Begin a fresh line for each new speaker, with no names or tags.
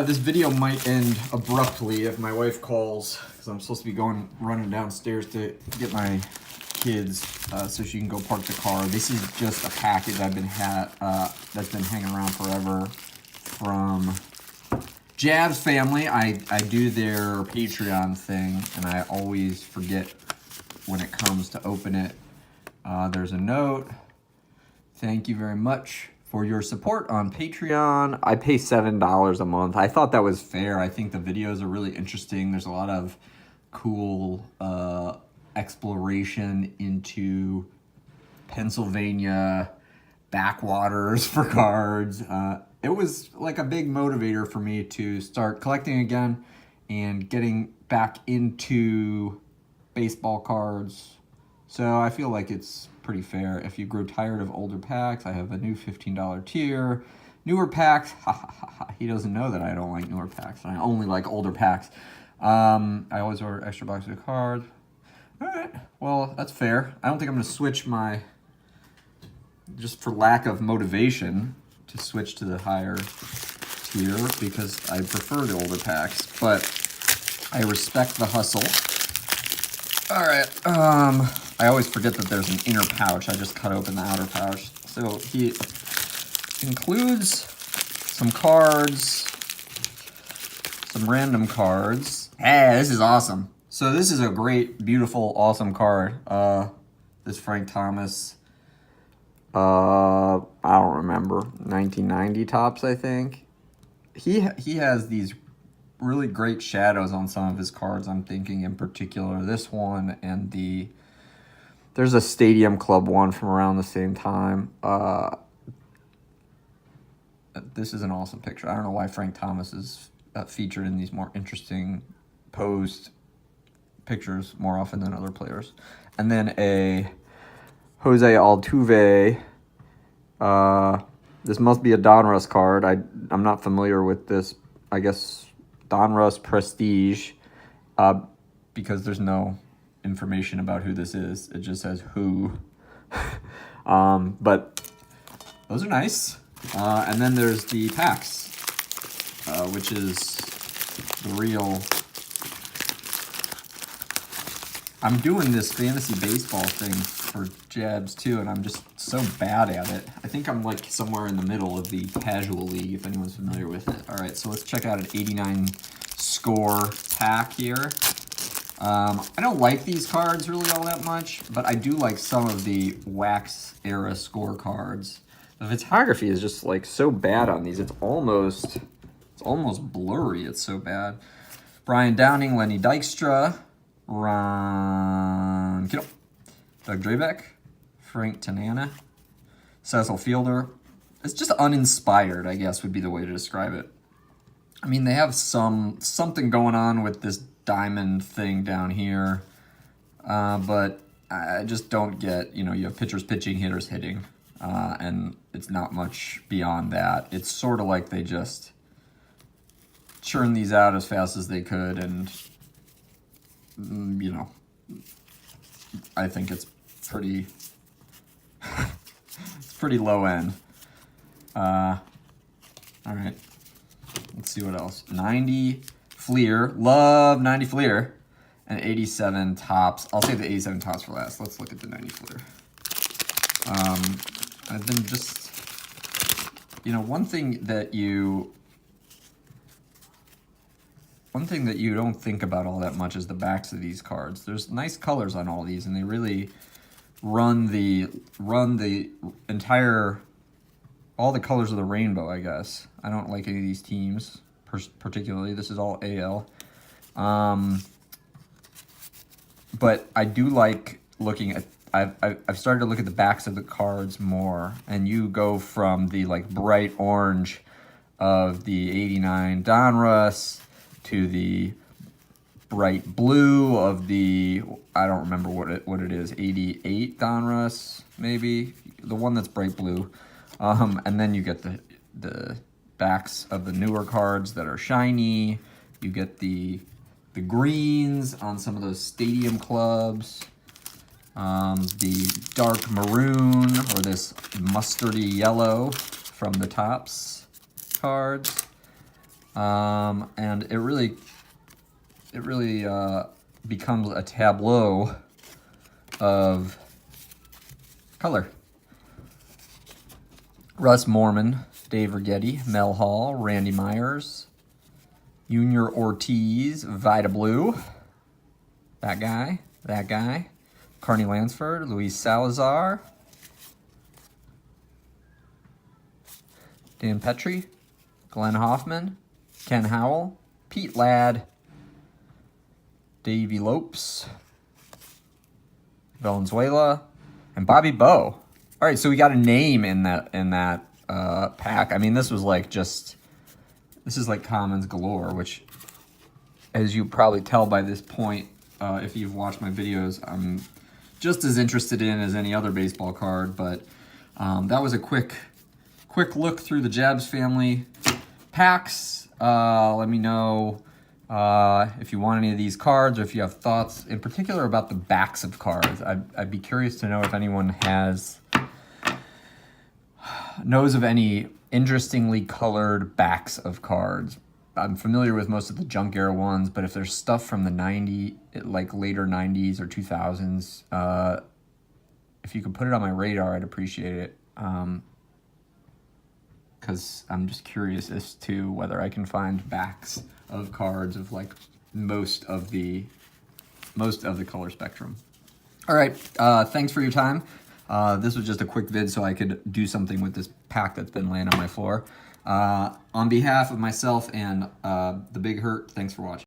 This video might end abruptly if my wife calls, because I'm supposed to be running downstairs to get my kids so she can go park the car. This is just a package I've been that's been hanging around forever from Jab's family. I do their Patreon thing, and I always forget when it comes to open it. There's a note. Thank you very much for your support on Patreon. I pay $7 a month. I thought that was fair. I think the videos are really interesting. There's a lot of cool exploration into Pennsylvania backwaters for cards. It was like a big motivator for me to start collecting again and getting back into baseball cards. So I feel like it's pretty fair. If you grow tired of older packs, I have a new $15 tier. Newer packs, he doesn't know that I don't like newer packs. I only like older packs. I always order extra boxes of cards. All right, well, that's fair. I don't think I'm gonna switch just for lack of motivation, to switch to the higher tier because I prefer the older packs, but I respect the hustle. All right, I always forget that there's an inner pouch. I just cut open the outer pouch. So he includes some cards, some random cards. Hey, this is awesome. So this is a great, beautiful, awesome card. This Frank Thomas, I don't remember, 1990 tops, I think. He has these really great shadows on some of his cards. I'm thinking in particular this one and there's a Stadium Club one from around the same time. This is an awesome picture. I don't know why Frank Thomas is featured in these more interesting posed pictures more often than other players. And then a Jose Altuve. This must be a Donruss card. I'm not familiar with this. I guess Donruss Prestige, because there's no information about who this is. It just says who. But those are nice. And then there's the packs, which is the real. I'm doing this fantasy baseball thing for Jabs too, and I'm just so bad at it. I think I'm like somewhere in the middle of the casual league, if anyone's familiar with it. All right, so let's check out an 89 score pack here. I don't like these cards really all that much, but I do like some of the wax era score cards. The photography is just like so bad on these. It's almost blurry. It's so bad. Brian Downing, Lenny Dykstra, Ron Kittle, Doug Drabek, Frank Tanana, Cecil Fielder. It's just uninspired, I guess, would be the way to describe it. I mean, they have something going on with this diamond thing down here, but I just don't get, you have pitchers pitching, hitters hitting, and it's not much beyond that. It's sort of like they just churn these out as fast as they could, and I think it's pretty low end. All right, let's see what else. 90 Fleer, love 90 Fleer, and 87 tops. I'll save the 87 tops for last. Let's look at the 90 Fleer. I've been just, one thing that you don't think about all that much is the backs of these cards. There's nice colors on all these, and they really run the entire, all the colors of the rainbow, I guess. I don't like any of these teams particularly. This is all AL. But I do like looking at, I've started to look at the backs of the cards more, and you go from the like bright orange of the 89 Donruss to the bright blue of the, I don't remember what it is, 88 Donruss, maybe, the one that's bright blue. And then you get the backs of the newer cards that are shiny. You get the greens on some of those Stadium Clubs. The dark maroon, or this mustardy yellow from the Topps cards. And it really becomes a tableau of color. Russ Morman, Dave Righetti, Mel Hall, Randy Myers, Junior Ortiz, Vida Blue, that guy, Carney Lansford, Luis Salazar, Dan Petrie, Glenn Hoffman, Ken Howell, Pete Ladd, Davey Lopes, Valenzuela, and Bobby Bowe. All right, so we got a name in that pack. I mean, this is like commons galore, which, as you probably tell by this point, if you've watched my videos, I'm just as interested in as any other baseball card. But that was a quick look through the Jabs family packs. Let me know if you want any of these cards, or if you have thoughts in particular about the backs of cards. I'd be curious to know if anyone knows of any interestingly colored backs of cards. I'm familiar with most of the junk era ones, but if there's stuff from the later 90s or 2000s, if you could put it on my radar, I'd appreciate it. Because I'm just curious as to whether I can find backs of cards of like most of the color spectrum. All right, thanks for your time. This was just a quick vid so I could do something with this pack that's been laying on my floor. On behalf of myself and The Big Hurt, thanks for watching.